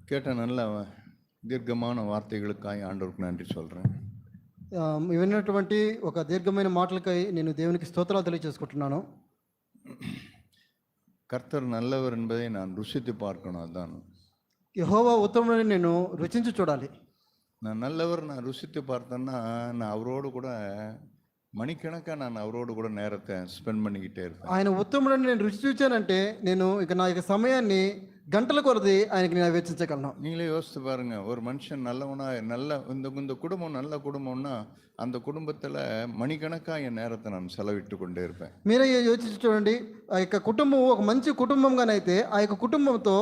கேட்ட நல்ல దీర్ఘமான వార్తகளுக்காய் ఆండవருக்கு నன்றి சொல்கிறேன். విన్నటువంటి ఒక దీర్ఘమైన మాటలకై నేను దేవునికి స్తోత్రాలు తెలియజేసుకుంటున్నాను. கர்த்தர் நல்லவர் என்பதை நான் ருசித்து பார்க்கணும். அதான் యెహోవా ఉత్తముడని నేను రుచించి చూడాలి. நான் நல்லவர் நான் ருசித்து பார்த்தேன்னா நான் அவரோடு கூட మణికణక நான் அவரோடு கூட நேரத்தை ஸ்பெண்ட் பண்ணிக்கிட்டே இருப்பேன். ఆయన ఉత్తముడని నేను రుచి చూచానంటే నేను నా సమయాన్ని గంటల కొలది ఆయనకి నేను వెచ్చించగలను. நீங்களே யோசித்து பாருங்க, ஒரு மனுஷன் நல்லவனா இந்த குடும்பம் நல்ல குடும்பம்னா அந்த குடும்பத்தில் மணிக்கணக்காக என் நேரத்தை நான் செலவிட்டு கொண்டே இருப்பேன். మీరే యోచించి చూడండి, ఆ యొక్క కుటుంబం ఒక మంచి కుటుంబంగానైతే ఆ యొక్క కుటుంబంతో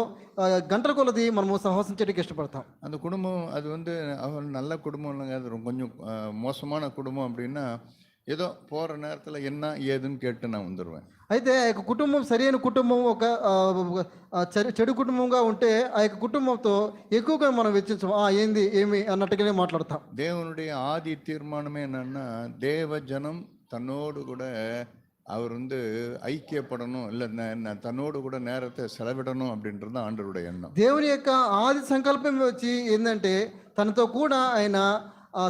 గంటల కొలది మనము సహవాసం చేయడానికి ఇష్టపడతాం. அந்த குடும்பம் அது நல்ல குடும்பம் இல்லைங்க, அது கொஞ்சம் மோசமான குடும்பம் அப்படின்னா ஏதோ போகிற நேரத்தில் என்ன ஏதுன்னு கேட்டு நான் வந்துடுவேன். అయితే ఆ యొక్క కుటుంబం సరైన కుటుంబం ఒక చెడు కుటుంబంగా ఉంటే ఆ యొక్క కుటుంబంతో ఎక్కువగా మనం వెచ్చించం. ఏంది ఏమి అన్నట్టుగానే మాట్లాడతాం. தேவனுடைய ஆதி தீர்மானமே என்னன்னா, தேவ ஜனம் தன்னோடு கூட அவர் ஐக்கியப்படணும், இல்லை தன்னோடு கூட நேரத்தை செலவிடணும் அப்படின்றது ஆண்டவருடைய எண்ணம். దేవుని యొక్క ఆది సంకల్పం వచ్చి ఏంటంటే తనతో కూడా ఆయన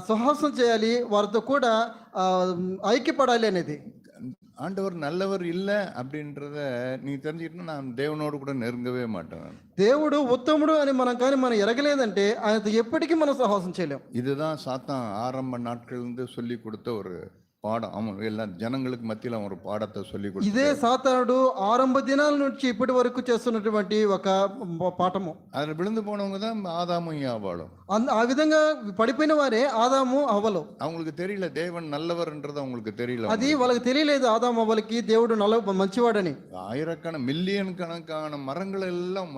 సహవాసం చేయాలి, వారితో కూడా ఐక్యపడాలి అనేది. ஆண்டவர் நல்லவர் இல்லை அப்படின்றத நீ தெரிஞ்சுக்கிட்டா நான் தேவனோடு கூட நெருங்கவே மாட்டேன். దేవుడు ఉత్తముడు అని మనం ఎరగలేదంటే ఆయనతో ఎప్పటికీ మనం సహవాసం చేయలేం. இதுதான் சாத்தான் ஆரம்ப நாட்களிலிருந்து சொல்லி கொடுத்த ஒரு పాఠం. అవును, எல்லா జనங்களுக்கு మధ్యలో ఒక పాఠத்தை சொல்லி கொடுத்து ఇదే సాతానుడు ఆరంభ దినాల నుంచి ఇప్పటి వరకు చేస్తున్నటువంటి ఒక పాఠము. அதில் விழுந்து போனவங்க தான் ஆதாமும் யாவாளும். ఆ విధంగా పడిపోయిన వారే ఆదాము అవ్వలు. அவங்களுக்கு தெரியல தேவன் நல்லவர்ன்றது, அவங்களுக்கு தெரியல. అది వాళ్ళకి తెలియలేదు ఆదాము అవ్వలకి దేవుడు మంచివాడని. ஆயிரக்கணக்கான மில்லியன் கணக்கான மரங்கள் எல்லாம்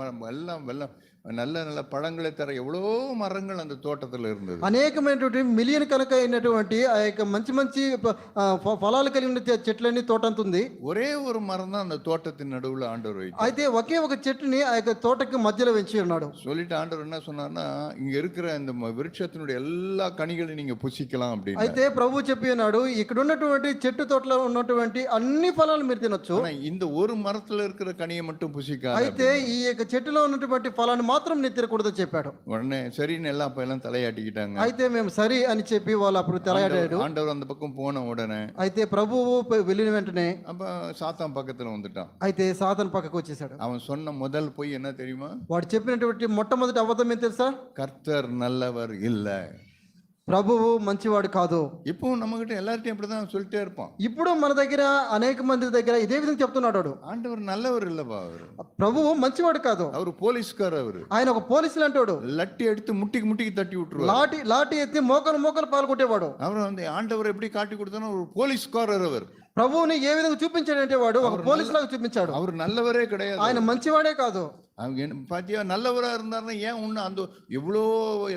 நல்ல நல்ல பழங்களை தர எவ்வளோ மரங்கள் அந்த தோட்டத்தில் இருந்தது. అనేకమైనటువంటి మిలియన్ కనుక అయినటువంటి ఆ యొక్క మంచి మంచి ఫలాలు కలిగిన చెట్లన్నీ తోట అంత ఉంది. ஒரே ஒரு மரம் தான் அந்த தோட்டத்தின் நடுவில் ஆண்டவர் வைத்தார். అయితే ఒకే ఒక చెట్టుని ఆ యొక్క తోటకి మధ్యలో వెంచి ఉన్నాడు. சொல்லிட்டு ஆண்டவர் என்ன சொன்னார்னா, இங்க இருக்கிற இந்த விருட்சத்தினுடைய எல்லா கனிகளையும் நீங்க புசிக்கலாம் அப்படின்னு. అయితే ప్రభు చెప్పి ఉన్నాడు, ఇక్కడ ఉన్నటువంటి చెట్టు తోటలో ఉన్నటువంటి అన్ని ఫలాలు మీరు తినొచ్చు, இந்த ஒரு மரத்துல இருக்கிற கனியை மட்டும் புசிக்காத. అయితే ఈ యొక్క చెట్టులో ఉన్నటువంటి ఫలాన్ని మాత్రం నేను తినకూడదని చెప్పాడు. உடனே சரின்னு எல்லாம் தலையாட்டிக்கிட்டாங்க. అయితే మేము సరి అని చెప్పి వాళ్ళు అప్పుడు தலையாడాడు. ஆண்டவர் அந்த பக்கம் போன உடனே అయితే ప్రభువు వెళ్ళిన వెంటనే அப்ப சாத்தான் பக்கத்துல வந்துட்டான். అయితే సాతాను పక్కకు వచ్చేసాడు. அவன் சொன்ன முதல் பொய் என்ன தெரியுமா? వాడు చెప్పినటువంటి మొట్టమొదటి అబద్ధం ఏం తెలుసా? கர்த்தர் நல்லவர் இல்ல, ప్రభువు మంచివాడు కాదు. இப்போ நம்மகிட்ட எல்லார்ட்டையும் அப்படிதான் சொல்லிட்டே இருப்பான். ఇప్పుడు మన దగ్గర అనేక మంది దగ్గర ఇదే విధంగా చెప్తున్నాడు. ஆண்டவர் நல்லவர் இல்லப்பா, அவரு ప్రభువు మంచివాడు కాదు, அவரு போலீஸ்கார். அவரு ఆయన ఒక పోలీసులు అంటాడు. லட்டி எடுத்து முட்டிக்கு தட்டி விட்டுருவாரு. లాటి ఎత్తి మోకలు పాలు కొట్టేవాడు. அவர் ஆண்டவர் எப்படி காட்டி கொடுத்தானோ ஒரு போலீஸ்காரர். அவர் ప్రభువుని ఏ విధంగా చూపించాడంటే వాడు ఒక పోలీసు లాగా చూపించాడు. அவர் நல்லவரே கிடையாது, ఆయన మంచివాడే కాదు. அவங்க பாத்தியா, நல்லவரா இருந்தாருன்னா ஏன் ஒண்ணு அந்த இவ்வளோ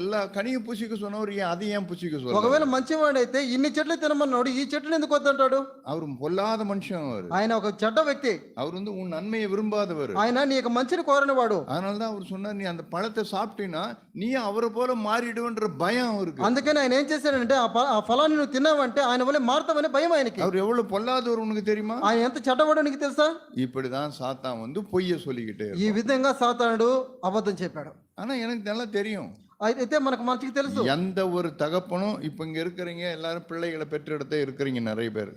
எல்லா கனியும் புசிக்க சொன்னவர் ஏன் அதை ஏன் புசிக்க சொல்ல? ఒకవేళ మంచివాడైతే ఇన్ని చెట్లు తినమన్నాడు, ఈ చెట్లు ఎందుకు వద్దంటాడు? அவர் பொல்லாத మనిషి. ఆయన ఒక చెడ్డ వ్యక్తి. அவர் உன் நன்மையை விரும்பாதவர். ఆయన నీ యొక్క మంచిని కోరనివాడు. அதனாலதான் அவர் சொன்னார், நீ அந்த பழத்தை சாப்பிட்டீங்கன்னா நீ அவரை போல மாறிடுவன்ற பயம் அவருக்கு. అందుకని ఆయన ఏం చేశాడంటే ఆ ఫలాన్ని నువ్వు తిన్నావంటే ఆయన వల్ల మారుతావనే భయం ఆయనకి. அவர் எவ்வளவு பொல்லாதவர் உனக்கு தெரியுமா? ఆయన ఎంత చెడ్డవాడో నీకు తెలుసా? இப்படிதான் சாத்தான் பொய்ய சொல்லிக்கிட்டே. ఈ విధంగా సాతానుడు అబద్ధం చెప్పాడు. ஆனா எனக்கு நல்லா தெரியும். అయితే మనకు మంచిగా తెలుసు, எந்த ஒரு தகப்பனும் இப்ப இங்க இருக்கிறீங்க எல்லாரும் பிள்ளைகளை பெற்றெடுத்தே இருக்கிறீங்க நிறைய பேர்.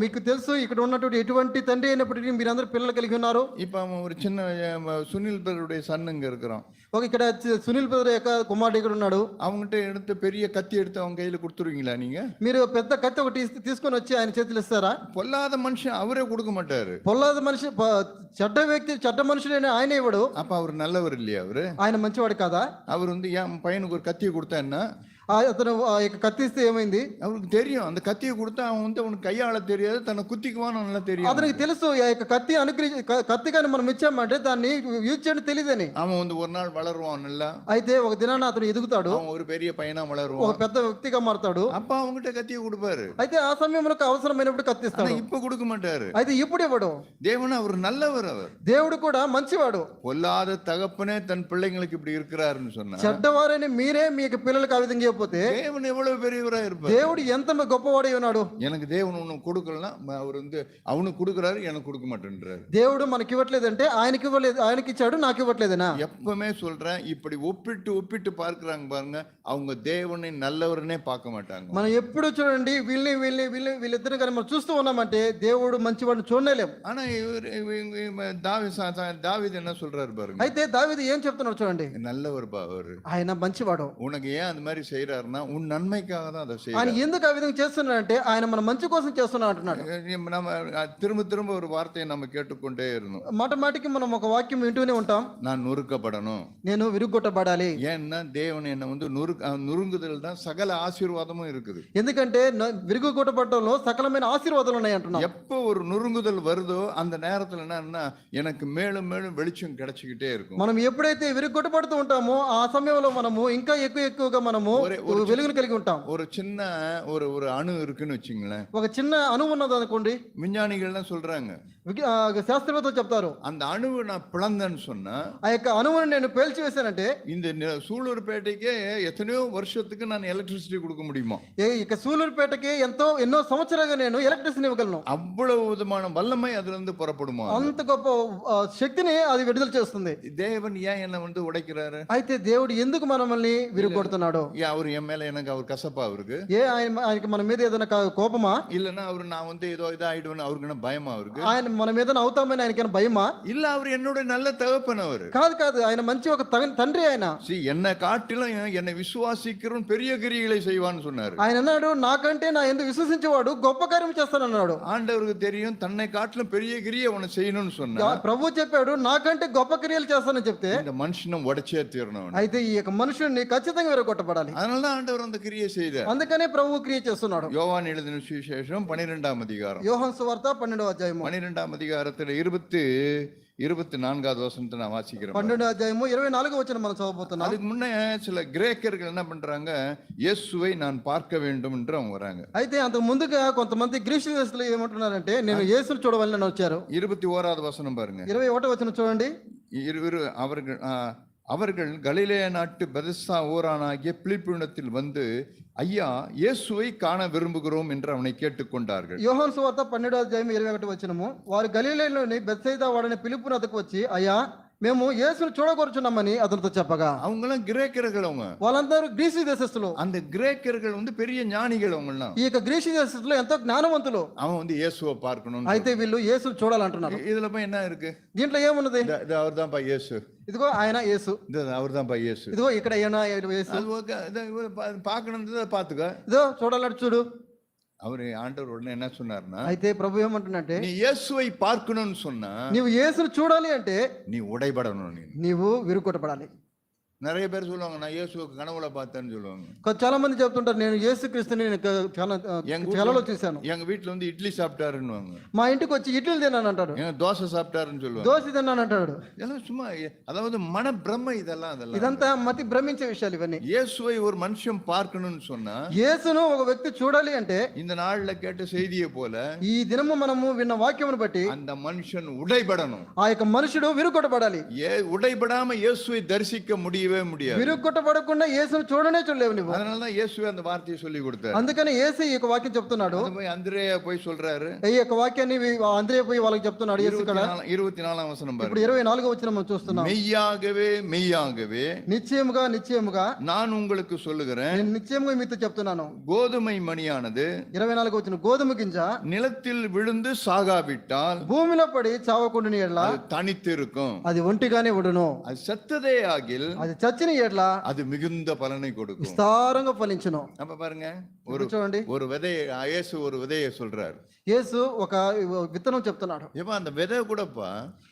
మీకు తెలుసు ఇక్కడ ఉన్నటువంటి ఎటువంటి తండ్రి అయినప్పటికీ మీరందరూ పిల్లలు కలిగి ఉన్నారు. இப்ப அவன் ஒரு சின்ன சுனில் பேருடைய சன் இங்க இருக்கிறான். ఇక్కడ సునీల్ బ్రదర్ యొక్క కుమారుడు ఇక్కడ ఉన్నాడు. அவங்ககிட்ட எடுத்து பெரிய கத்தி எடுத்து அவங்க கையில கொடுத்துருவீங்களா? நீங்க మీరు పెద్ద కత్తి ఒకటి తీసుకొని వచ్చి ఆయన చేతులు ఇస్తారా? பொல்லாத மனுஷன் அவரே கொடுக்க மாட்டாரு. పొల్లాద మనిషి చెడ్డ వ్యక్తి చెడ్డ మనుషుడైన ఆయన ఇవ్వడు. அப்ப அவர் நல்லவர் இல்லையா? அவரு ఆయన మంచివాడు కాదా? அவர் என் பையனுக்கு ஒரு கத்தியை கொடுத்தா என்ன? అతను కత్తిస్తే ఏమైంది? அவருக்கு தெரியும் அந்த கத்தியை கொடுத்தா அவன் அவனுக்கு கையாள தெரியாது, తన కుత్తికువాను நல்லா தெரியும். అతనికి తెలుసు ఆ యొక్క కత్తి కానీ మనం ఇచ్చామంటే దాన్ని యూజ్ చేయడం తెలియదని. அவன் ஒரு நாள் வளருவான் நல்லா. అయితే ఒక దినాన అతను ఎదుగుతాడు, அவன் ஒரு பெரிய పైన వளருவான், ఒక పెద్ద వ్యక్తిగా మారుతాడు. அப்ப அவங்ககிட்ட கத்தியை கொடுப்பாரு. అయితే ఆ సమయంలో అవసరమైనప్పుడు కత్తిస్తాడు. இப்ப கொடுக்க மாட்டாரு. అయితే ఇప్పుడు ఇవ్వడు. தேவன் அவர் நல்லவர். அவர் దేవుడు కూడా మంచివాడు. பொல்லாத தகப்பனே தன் பிள்ளைங்களுக்கு இப்படி இருக்கிறாருன்னு சொன்னா, చెడ్డవారని మీరే మీ పిల్లలకు ఆ విధంగా లేకపోతే தேவன் எவ்வளவு பெரியவரா இருப்பார். దేవుడు ఎంత గొప్పవాడై ఉన్నాడు. எனக்கு தேவன் ஒண்ணு கொடுக்கலன்னா அவர் வந்து அவனுக்கு கொடுக்குறாரு, எனக்கு கொடுக்க மாட்டேன்றாரு. దేవుడు మనకి ఇవ్వట్లేదంటే ఆయనకి ఇవ్వలేదు, ఆయనకి ఇచ్చాడు నాకు ఇవ్వట్లేదనా. எப்பவுமே சொல்றேன், இப்படி ஒப்பிட்டு ஒப்பிட்டு பார்க்கறாங்க பாருங்க, அவங்க தேவனை நல்லவர்னே பார்க்க மாட்டாங்க. మనం ఎప్పుడు చూడండి వీళ్ళిద్దరిని కానీ మనం చూస్తూ ఉన్నామంటే దేవుడు మంచివాడిని చూడలేం. ஆனா தாவீது என்ன சொல்றாரு பாருங்க, అయితే దావీదు ఏం చెప్తున్నాడు చూడండి, நல்லவர் பா அவரு, ఆయన మంచివాడు. உனக்கு ஏன் அந்த மாதிரி செய்யறாருன்னா உன் நன்மைக்காக தான் அதை ఆయన செய்யறாரு. ఎందుకు ఆ విధంగా చేస్తున్నాడంటే ఆయన మన మంచి కోసం చేస్తున్నాడు అంటున్నాడు. நம்ம திரும்ப திரும்ப ஒரு வார்த்தையை நம்ம கேட்டுக்கொண்டே இருந்தோம். మాట మాటికి మనం ఒక వాక్యం వింటూనే ఉంటాం, நான் நொறுக்கப்படணும், నేను విరుగొట్టబడాలి. ஏன்னா தேவன் என்ன வந்து நொறுங்குதல் தான் சகல ஆசீர்வாதமும் இருக்குது. ఎందుకంటే విరుగొట్టబడటంలో సకలమైన ఆశీర్వాదాలు ఉన్నాయి అంటున్నాడు. எப்போ ஒரு நொறுங்குதல் வருதோ அந்த நேரத்துல என்னன்னா எனக்கு மேலும் மேலும் வெளிச்சம் கிடைச்சிக்கிட்டே இருக்கும். మనం ఎప్పుడైతే విరుగొట్టబడుతూ ఉంటామో ఆ సమయంలో మనము ఇంకా ఎక్కువగా మనము వెలుగును కలిగి ఉంటాం. ஒரு சின்ன ஒரு అణు இருக்குன்னு வச்சுங்களேன், ఒక చిన్న అణువు ఉన్నది అనుకోండి, விஞ்ஞானிகள்லாம் சொல்றாங்க, శాస్త్రవేత్తలు చెప్తారు, அந்த అణువు நான் பிளந்தேன்னு சொன்னா, ఆ యొక్క అణువుని నేను పేల్చి వేశానంటే இந்த சூலூர்பேட்டைக்கே எத்தனையோ வருஷத்துக்கு நான் எலக்ட்ரிசிட்டி கொடுக்க முடியுமா, ఇక సూలూరుపేటకి ఎన్నో సంవత్సరాలుగా నేను ఎలక్ట్రిసిటీ ఇవ్వగలను. அவ்வளவு விதமான வல்லமை அதுல இருந்து புறப்படுமா, అంత గొప్ప శక్తిని అది విడుదల చేస్తుంది. தேவன் ஏன் என்ன வந்து உடைக்கிறாரு? అయితే దేవుడు ఎందుకు మనల్ని విరుగొడుతున్నాడు? அவர் என் மேல எனக்கு அவர் கசப்பா அவருக்கு, ఆయనకి మన మీద ఏదైనా కోపమా, இல்லன்னா அவரு நான் வந்து ஏதோ இதாயிடுவேன்னு அவருக்கு பயமா அவருக்கு, ఆయన మన మీద అవుతామని ఆయనకైనా భయమా? இல்ல அவர் என்னோட நல்ல தகப்பன் அவரு, కాదు ఆయన మంచి ఒక తండ్రి. ఆయన என்னை காட்டிலும் என்னை விசுவாசிக்கிறவன் பெரிய கிரியைகளை செய்வான்னு சொன்னாரு. ఆయన అన్నాడు, నాకంటే నా ఎందుకు విశ్వసించేవాడు గొప్ప కార్యం చేస్తానన్నాడు. ஆண்டவருக்கு தெரியும் தன்னை காட்டிலும் பெரிய கிரியை அவனை செய்யணும்னு சொன்னா, ప్రభు చెప్పాడు నాకంటే గొప్ప క్రియలు చేస్తానని చెప్తే இந்த మనుషனை உடைச்சே తీరணும். అయితే ఈ యొక్క మనుషుడిని ఖచ్చితంగా విరగొట్టబడాలి. அதனால ஆண்டவர் அந்த கிரியை செய்தார். అందుకనే ప్రభు క్రియ చేస్తున్నాడు. யோவான் எழுதின சுவிசேஷம் 12ஆம் அதிகாரம், యోహాను సువార్త 12వ అధ్యాయము 12ஆம் அதிகாரத்துல 24வது வசனத்தை நான் வாசிக்கிறேன். 12వ అధ్యాయము 24వ వచనం మనం చదవబోతున్నాం. அதுக்கு முன்னே சில கிரேக்கர்கள் என்ன பண்றாங்க, இயேசுவை நான் பார்க்க வேண்டும் என்று அவங்க வராங்க. అయితే అంతకు ముందుగా కొంతమంది గ్రీసు దేశస్తులు ఏమంటున్నారంటే నేను యేసును చూడవాలని వచ్చారు. 21வது వசனம் பாருங்க, 21వ వచనం చూడండి. அவர்கள் கலிலேய நாட்டு பெதஸ்தா ஊரானாகிய பிலிப்பினிடத்தில் வந்து ஐயா இயேசுவை காண விரும்புகிறோம் என்று அவனை கேட்டுக்கொண்டார்கள். యోహాను సువార్త 12వ అధ్యాయం 21వ వచనము, వారు గలిలయలోని బెత్సయిదా వాడని ఫిలిప్పు వద్దకు వచ్చి అయ్యా మేము యేసును చూడగోరుచున్నామని అతనితో చెప్పగా, அவங்களாம் கிரேக்கர்கள், அவங்க వాళ్ళందరూ గ్రీసు దేశస్తులు. அந்த கிரேக்கர்கள் வந்து பெரிய ஞானிகள், அவங்கலாம் ఈ యొక్క గ్రీసు దేశస్తులు ఎంతో జ్ఞానవంతులు. அவன் வந்து இயேசுவை பார்க்கணும். అయితే వీళ్ళు యేసును చూడాలంటున్నారు. இதுல போய் என்ன இருக்கு, దీంట్లో ఏమున్నది? அவர் தான் பா இயேசு, ఇదిగో ఆయన యేసు, அவர் தான் பா இயேசு, ఇదిగో ఇక్కడ యేసు, பார்க்கணும் பாத்துக்க, ఇదో చూడాలంటే చూడు. அவரு ஆண்டவர் உடனே என்ன சொன்னார்னா, అయితే ప్రభు ఏమంటున్నట్టే நீ இயேசுவை பார்க்கணும்னு சொன்னா నీవు యేసును చూడాలి అంటే நீ உடைபடணும், నీవు విరుగొట్టబడాలి. நிறைய பேர் சொல்லுவாங்க நான் இயேசுவுக்கு கனவுல பார்த்தேன்னு சொல்லுவாங்க. చాలా మంది చెప్తుంటారు నేను యేసు క్రీస్తుని కలలో చూశాను. எங்க வீட்டுல வந்து இட்லி சாப்பிட்டாருன்னுவாங்க, మా ఇంటికి వచ్చి ఇడ్లీలు తిన్నాను అంటాడు, தோசை சாப்பிட்டாருன்னு சொல்லுவாங்க, దోశ తిన్నాను అంటాడు. இதெல்லாம் சும்மா, அதாவது மன பிரம்ம, இதெல்லாம் ఇదంతా మతి భ్రమించే విషయాలు ఇవన్నీ. இயேசுவை ஒரு மனுஷன் பார்க்கணும்னு சொன்னா, యేసును ఒక వ్యక్తి చూడాలి అంటే இந்த நாள்ல கேட்ட செய்தியை போல ఈ దినము మనము విన్న వాక్యమును బట్టి அந்த మనుஷன் உடைபடணும். ఆ యొక్క మనుషుడు విరుగొట్టబడాలి. உடைபடாம இயேசுவை தரிசிக்க முடியவே முடியாது. విరుగొట్టబడకుండా యేసును చూడలేవు నువ్వు. அதனாலதான் இயேசுவே அந்த வார்த்தையை சொல்லி கொடுத்தார். అందుకని యేసు ఈ యొక్క వాక్యం చెప్తున్నాడు. அந்திரேயா போய் சொல்றாரு, ఈ యొక్క వాక్యాన్ని అంద్రేయ పోయి వాళ్ళకి చెప్తున్నాడు. యేసు ఇక్కడ 24వ వచనం பாருங்க, ఇప్పుడు 24వ వచనం మనం చూస్తున్నాం. மெய்யாகவே மெய்யாகவே నిశ్చయముగా நான் உங்களுக்கு சொல்லுகிறேன், నేను నిశ్చయముగా మీతో చెప్తున్నాను, கோதுமை மணியானது 24వ వచనం గోధుమ గింజ நிலத்தில் விழுந்து சாகாவிட்டால் భూమిలో పడి చావకుండా ఎడ్ల அது தனித்து இருக்கும், అది ఒంటిగానే ఉండును, அது செத்ததே ஆகில் అది చచ్చిన ఎడ్ల அது மிகுந்த பலனை கொடுக்கும், విస్తారంగా ఫలించును. அப்ப பாருங்க, చూడండి, ஒரு விதையை இயேசு ஒரு விதையை சொல்றாரு. యేసు ఒక విత్తనం చెప్తున్నాడు. ஏப்பா அந்த விதை கூடப்பா,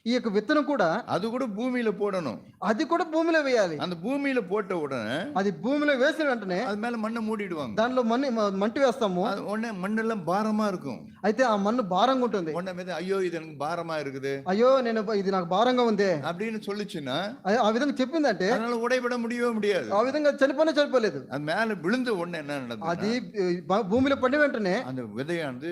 ఈ యొక్క విత్తనం కూడా அது கூட பூமியில போடணும், అది కూడా భూమిలో వేయాలి. அந்த பூமியில போட்ட உடனே అది భూమిలో వేసిన వెంటనే அது மேல மண்ணை மூடிடுவாங்க, దానిలో మంటి వేస్తాము. உடனே மண்ணெல்லாம் பாரமா இருக்கும், అయితే ఆ మన్ను భారంగా ఉంటుంది. உடனே விதை ஐயோ இது எனக்கு பாரமா இருக்குது, అయ్యో నేను ఇది నాకు భారంగా ఉంది அப்படின்னு சொல்லுச்சுன்னா ఆ విధంగా చెప్పిందంటే அதனால உடைபட முடியவே முடியாது. ఆ విధంగా చనిపోలేదు. அது மேல விழுந்த உடனே என்ன நடந்தது, అది భూమిలో పడిన వెంటనే அந்த விதையானது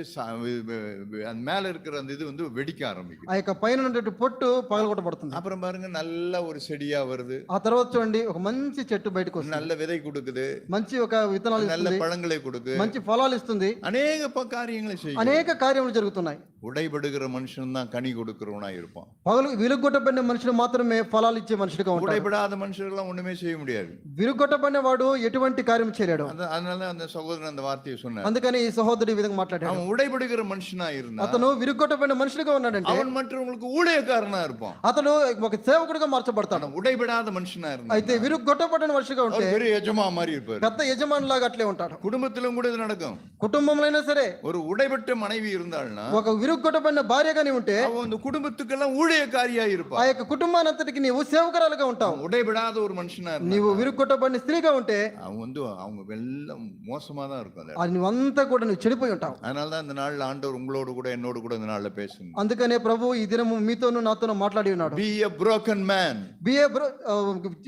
அந்த மேல இருக்கிற அந்த இது வந்து வெடிக்க ஆரம்பிக்கும். ఆ యొక్క పైన ఉన్నటువంటి పొట్టు పగలగొట్టబడుతుంది. அப்புறம் பாருங்க நல்ல ஒரு செடியா வருது, ఆ తర్వాత చూడండి ఒక మంచి చెట్టు బయటకు వస్తుంది, நல்ல விதை கொடுக்குது, మంచి ఒక విత్తనాలు நல்ல ఇస్తుంది, பழங்களை கொடுக்கு, మంచి ఫలాలు ఇస్తుంది, அநேக காரியங்களை செய்யும். అనేక కార్యములు జరుగుతున్నాయి. உடைபடுகிற மனுஷன் தான் கனி கொடுக்கிறவனா இருப்பான். పగలు విలుగొట్టబడిన మనుషులు మాత్రమే ఫలాలు ఇచ్చే మనుషులుగా ఉంటారు. உடைபடாத மனுஷர்கள்லாம் ஒண்ணுமே செய்ய முடியாது. విలుగొట్టబడిన వాడు ఎటువంటి కార్యం చేయలేడు. அதனால அந்த சகோதரன் அந்த வார்த்தையை சொன்னார். అందుకని ఈ సహోదరుడు ఈ విధంగా మాట్లాడాడు. அவன் உடைபடுகிற மனுஷனா இருந்தா అతను విలుగొట్టబడిన మనుషులుగా ఉన్నాడంటే அவன் மற்றவங்களுக்கு ஊழியக்காரனா இருப்பான். అతను ఒక సేవకుడిగా మార్చబడతాడు. உடைபடாத மனுஷனா இருந்தா అయితే విలుగొట్టబడిన మనుషులుగా ఉంటే பெரிய యజమా மாதிரி இருப்பாரு. పెద్ద యజమాని లాగా అట్లే ఉంటాడు. குடும்பத்திலும் கூட இது நடக்கும். కుటుంబంలో అయినా సరే ஒரு உடைபட்ட மனைவி இருந்தாள்னா ఒక విలుగొట్టబడిన భార్యగా నీవు ఉంటే அவன் அந்த குடும்பத்துக்கெல்லாம் ஊழியக்காரியா ఆ இருப்பான். యొక్క కుటుంబానంతటికి నీవు సేవకురాలుగా ఉంటావు. உடைபடாத ஒரு மனுஷனா இருந்தா నీవు విరుగొట్టబడిన స్త్రీగా ఉంటే அவன் வந்து அவங்க எல்லாம் மோசமா தான் இருக்கும். అది నువ్వంతా కూడా నువ్వు చెడిపోయి ఉంటావు. அதனால தான் இந்த நாள்ல ஆண்டவர் உங்களோடு கூட என்னோடு கூட இந்த நாள்ல பேசணும். అందుకనే ప్రభు ఈ దినము మీతోను నాతోను మాట్లాడి ఉన్నాడు. Be a broken man.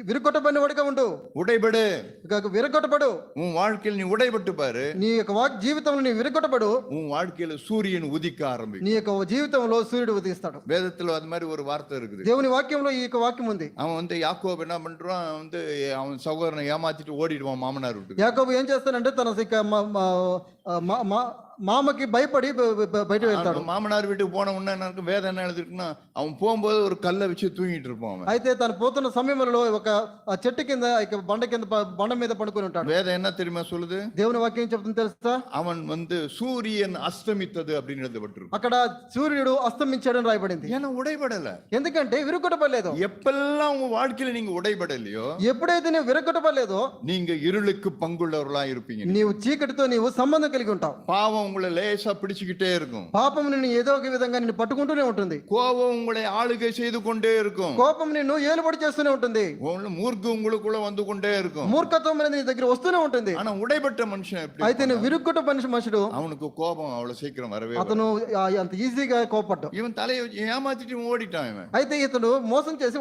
విరుగొట్టబడిన వాడిగా ఉండు. உடைபடு. విరగొట్టబడు. உன் வாழ்க்கையில் நீ உடைபட்டு பாரு. నీ యొక్క జీవితంలో నీ విరగొట్టబడు. உன் வாழ்க்கையில சூரியன் உதிக்க ஆரம்பிக்கும். నీ యొక్క జీవితంలో సూర్యుడు ఉదయిస్తాడు. வேதத்துல அது மாதிரி ஒரு வார்த்தை இருக்குது. దేవుని వాక్యంలో ఈ యొక్క వాక్యం ఉంది. அவன் வந்து யாக்கோபு என்ன பண்றான், வந்து அவன் சகோதரனை ஏமாத்திட்டு ஓடிடுவான் மாமனார் வீட்டுக்கு. యాకోబు ఏం చేస్తానంటే తన మామకి భయపడి బయట వెళ్తాడు. మామనార్ వీட்டுக்கு போன உடனே எனக்கு வேதம் என்ன எழுதிருக்குன்னா, அவன் போகும்போது ஒரு கல்லை வச்சு தூங்கிட்டு இருப்பான். అయితే తను పోతున్న సమయంలో ఒక చెట్టు కింద బండ మీద పడుకొని ఉంటాడు. வேதம் என்ன தெரியுமா சொல்லுது? దేవుని వాక్యం ఏం చెప్తుంది తెలుసా? அவன் வந்து சூரியன் அஸ்தமித்தது அப்படின்னு எழுதப்பட்டிருக்கு. అక్కడ సూర్యుడు అస్తమించాడని రాయబడింది. ஏன்னா உடைபடல. ఎందుకంటే విరగొట్టబడలేదు. எப்பெல்லாம் உங்க வாழ்க்கையில நீங்க உடைபடலையோ, ఎప్పుడైతే నువ్వు విరగొట్టబడలేదో நீங்க இருளுக்கு பங்குள்ளவர்களா இருப்பீங்க. నీవు చీకటితో నీవు సంబంధం కలిగి ఉంటావు. பாவம் உங்களை லேசா பிடிச்சுக்கிட்டே இருக்கும். పాపం నిన్ను ఏదో ఒక విధంగా నిన్ను పట్టుకుంటూనే ఉంటుంది. கோபம் உங்களை ஆளுகை செய்து கொண்டே இருக்கும். కోపం నిన్ను ఏలుబడి చేస్తూనే ఉంటుంది. மூர்க்கு உங்களுக்குள்ள வந்து கொண்டே இருக்கும். మూర్ఖత్వం అనేది నీ దగ్గర వస్తూనే ఉంటుంది. ஆனா உடைபட்ட மனுஷன் எப்படி? అయితే నువ్వు విరుగొట్ట మనుషుడు அவனுக்கு கோபம் அவ்வளவு சீக்கிரம் வரவே అతను అంత ఈజీగా కోపడ్డాడు. இவன் தலையை ஏமாத்திட்டு ஓடிட்டான் இவன். అయితే ఇతడు మోసం చేసి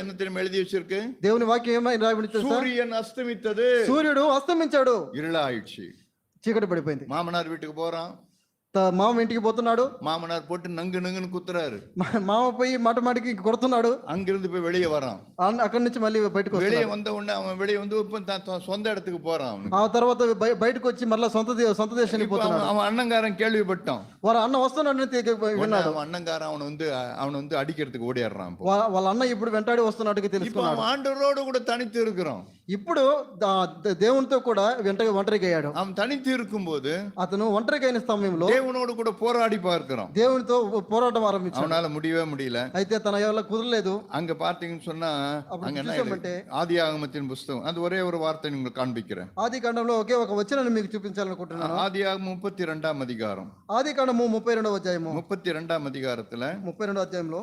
என்ன தெரியுமா எழுதி வச்சிருக்கு? దేవుని వాక్యం ఏమని రాయబడింది తెలుసా? சூரியன் அஸ்தமித்தது, సూర్యుడు అస్తమించాడు, இருளாயிடுச்சு, చీకటి పడిపోయింది. மாமனார் வீட்டுக்கு போறான். మామ ఇంటికి పోతున్నాడు. மாமனார் போட்டு நங்கு நங்குன்னு குத்துறாரு. మామ పోయి మాటికి కొడుతున్నాడు. அங்கிருந்து போய் வெளியே வரான். అక్కడి నుంచి మళ్ళీ బయటకు வெளியே வந்த உடனே அவன் வெளியே வந்து சொந்த இடத்துக்கு போறான். ఆ తర్వాత బయటకు వచ్చి మళ్ళీ సొంత దేశానికి పోతున్నాడు. அவன் அண்ணங்காரன் கேள்விப்பட்டான். వాళ్ళ అన్న వస్తున్నాడు విన్నాడు. அவன் అண்ணங்காரன் அவன் வந்து அடிக்கிறதுக்கு ஓடிடுறான். వాళ్ళ అన్న ఇప్పుడు వెంటాడి వస్తున్నట్టుగా తెలుసుకున్నాడు. ஆண்டவரோடு கூட தனித்து இருக்கிறான். ఇప్పుడు దేవునితో కూడా ఒంటరిగా అయ్యాడు. அவன் தனித்து இருக்கும்போது అతను ఒంటరిగా అయిన సమయంలో தேவனோடு கூட போராடி பார்க்கிறான். దేవునితో పోరాటం ఆరంభించాడు. அவனால முடியவே முடியல. అయితే తన వల్ల కుదరలేదు. அங்க பார்த்தீங்கன்னு சொன்னா அங்க என்ன, ஆதியாகமத்தின் புத்தகம், அது ஒரே ஒரு வார்த்தை உங்களுக்கு காண்பிக்கிறேன். ఆది కాండంలో ఒకే ఒక వచనాన్ని మీకు చూపించాలనుకుంటున్నాను. ஆதியாகமம் 32ஆம் அதிகாரம். ఆది కాండము 32వ అధ్యాయము. 32ஆம் அதிகாரத்துல 32వ అధ్యాయంలో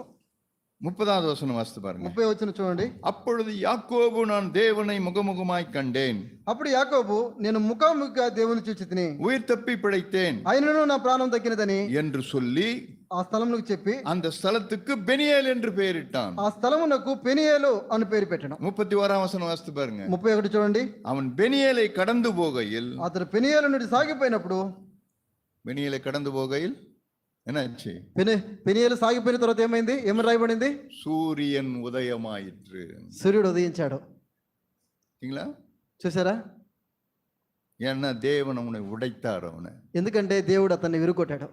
30வது வசனம் வாசித்து பாருங்க. 30వ వచనం చూడండి. அப்பொழுது யாக்கோபு நான் தேவனை முகமுகமாய் கண்டேன். అప్పుడు యాకోబు నేను ముఖాముఖిగా దేవుని చూచితిని, உயிர் தப்பி பிழைத்தேன் ఆయనను నా ప్రాణం దక్కినదని என்று சொல்லி ఆ స్థలమునకు చెప్పి அந்த ஸ்தலத்துக்கு பெனியேல் என்று பெயரிட்டான். ఆ స్థలమునకు పెనియేలు అని పేరు పెట్టాను. 31ஆம் வசனம் வாசித்து பாருங்க. 31 చూడండి. அவன் பெனியேலை கடந்து போகையில், అతను పెనియేలు నుండి సాగిపోయినప్పుడు, பெனியேலை கடந்து போகையில் என்னாச்சு? పెనియేలు సాగిపోయిన తర్వాత ఏమని రాయబడింది? சூரியன் உதயமாயிற்று. సూర్యుడు ఉదయించాడు. చూసారా? ஏன்னா தேவன் அவனை உடைத்தார். அவனை ఎందుకంటే దేవుడు అతన్ని విరుగొట్టాడు.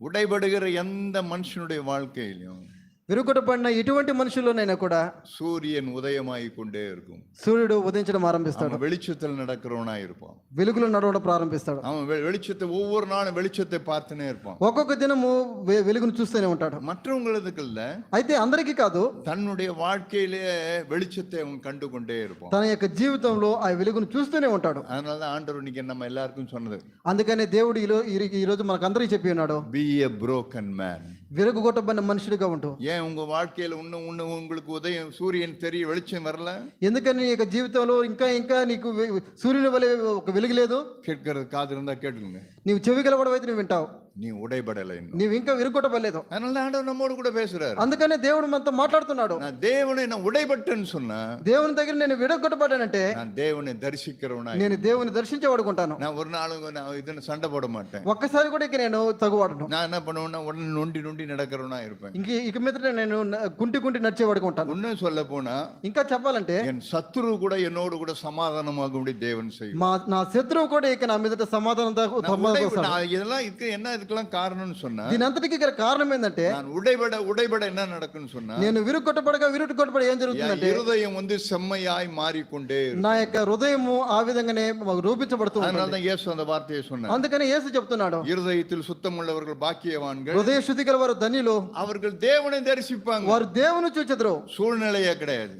உடைபடுகிற எந்த மனுஷனுடைய வாழ்க்கையிலும் విరుగొట్టబడిన ఎటువంటి మనుషుల్లోనైనా కూడా சூரியன் உதயமாகி கொண்டே இருக்கும். సూర్యుడు ఉదయించడం ఆరంభిస్తాడు. வெளிச்சத்தில் நடக்கிறவனா இருப்பான். వెలుగులో నడవడం ప్రారంభిస్తాడు. அவன் வெளிச்சத்தை ஒவ்வொரு நாளும் வெளிச்சத்தை பார்த்துனே இருப்பான். ఒక్కొక్క దినము వెలుగును చూస్తూనే ఉంటాడు. மற்றவங்களுக்கு இல்ல, అయితే అందరికీ కాదు, தன்னுடைய வாழ்க்கையிலே வெளிச்சத்தை அவன் கண்டு கொண்டே இருப்பான். తన యొక్క జీవితంలో ఆ వెలుగును చూస్తూనే ఉంటాడు. அதனாலதான் ஆண்டவர் இன்னைக்கு நம்ம எல்லாருக்கும் சொன்னது, అందుకనే దేవుడు ఈ రోజు మనకు అందరికీ చెప్పి ఉన్నాడు, be a broken man. విరగొట్టబడిన మనుషుడిగా ఉంటూ. ஏன் உங்க வாழ்க்கையில இன்னும் உங்களுக்கு உதயம் சூரியன் தெரிய வெளிச்சம் வரல? ఎందుకని నీ యొక్క జీవితంలో ఇంకా నీకు సూర్యుని వలె ఒక వెలుగు లేదు? கேட்கறது காது இருந்தா கேட்டுங்க. నీవు చెవి గలవాడవైతే నువ్వు వింటావు, நீ உடைபடலை இன்னும். నీవు ఇంకా విరుగొట్టబడలేదు. அதனால ஆண்டவர் நம்மோடு கூட பேசுறாரு. అందుకనే దేవుడు మనతో మాట్లాడుతున్నాడు. நான் தேவனை நான் உடைபட்டேன்னு சொன்னா, దేవుని దగ్గర నేను విడగొట్టబడ్డానంటే நான் தேவனை தரிசிக்கிறவனாய், నేను దేవుని దర్శించేవాడుకుంటాను. நான் ஒரு நாளும் நான் இதுன்னு சண்டை போட மாட்டேன். ఒక్కసారి కూడా ఇక నేను తగువాడను. நான் என்ன பண்ணுவேன்னா உடனே நொண்டி நொண்டி நடக்கிறவனா இருப்பேன். ఇక మీదట నేను కుంటి కుంటి నడిచేవాడుకుంటాను. இன்னும் சொல்ல போனா, ఇంకా చెప్పాలంటే என் சத்துரு கூட என்னோடு கூட சமாதானமாகும்படி தேவன் செய்யும். నా శత్రువు కూడా ఇక నా మీదట సమాధానం இதெல்லாம் இதுக்கெல்லாம் காரணம்னு சொன்னா, దీనంతటికి గల కారణం ఏంటంటే, நான் உடைபட என்ன நடக்குன்னு சொன்னா, నేను విరుగొట్టబడగా ఏం జరుగుతుందంటే, இருதயம் செம்மையாய் மாறிக்கொண்டே నా యొక్క హృదయము ఆ విధంగానే రూపించబడుతుంది. அதனாலதான் இயேசு அந்த வார்த்தையை சொன்னார். అందుకని యేసు చెప్తున్నాడు, இருதயத்தில் சுத்தமுள்ளவர்கள் பாக்கியவான்கள், హృదయ శుద్ధి గల వారు ధన్యులు, அவர்கள் தேவனை தரிசிப்பாங்க. వారు దేవుని చూచెదరు. சூழ்நிலையே கிடையாது,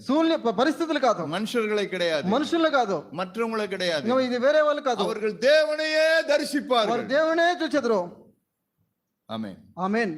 పరిస్థితులు కాదు, మనుషులే கிடையாது, మనుషులు కాదు, மற்றவங்களே கிடையாது, ఇది వేరే వాళ్ళు కాదు, அவர்கள் தேவனையே వారు தரிசிப்பார்கள். దేవునే చూచెదరు. ஆமென். ఆమేన్.